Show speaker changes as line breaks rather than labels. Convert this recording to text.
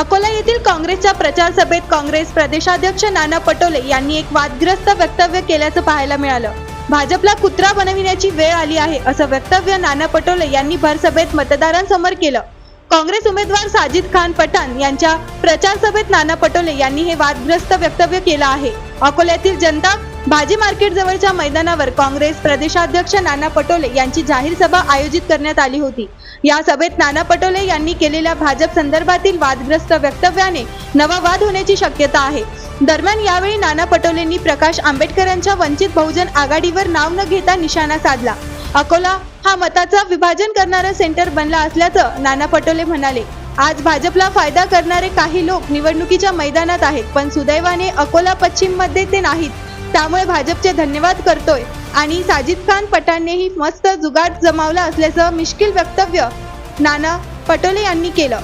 अकोला येथील काँग्रेसच्या प्रचार सभेत काँग्रेस प्रदेशाध्यक्ष नाना पटोले यांनी एक वादग्रस्त वक्तव्य केल्याचं पाहायला मिळालं। भाजपला कुत्रा बनविण्याची वेळ आली आहे असं वक्तव्य नाना पटोले यांनी भर सभेत मतदारांसमोर केलं। काँग्रेस उमेदवार साजिद खान पठाण यांच्या प्रचार सभेत नाना पटोले यांनी हे वादग्रस्त वक्तव्य केलं आहे। अकोल्यातील जनता भाजी मार्केट जवळच्या मैदानावर काँग्रेस प्रदेशाध्यक्ष नाना पटोले यांची जाहीर सभा आयोजित करण्यात आली होती। या सभेत नाना पटोले यांनी केलेल्या भाजप संदर्भातील वादग्रस्त वक्तव्याने नवा वाद होण्याची शक्यता आहे। दरम्यान यावेळी नाना पटोलेंनी प्रकाश आंबेडकरांच्या वंचित बहुजन आघाडीवर नाव न घेता निशाणा साधला। अकोला हा मताचं विभाजन करणारा सेंटर बनला असल्याचं नाना पटोले म्हणाले। आज भाजपला फायदा करणारे काही लोक निवडणुकीच्या मैदानात आहेत, पण सुदैवाने अकोला पश्चिम मध्ये ते नाहीत। त्यामुळे भाजपचे धन्यवाद करतोय आणि साजिद खान पठाणनेही मस्त जुगाड जमावला असल्याचं मिश्किल वक्तव्य नाना पटोले यांनी केलं।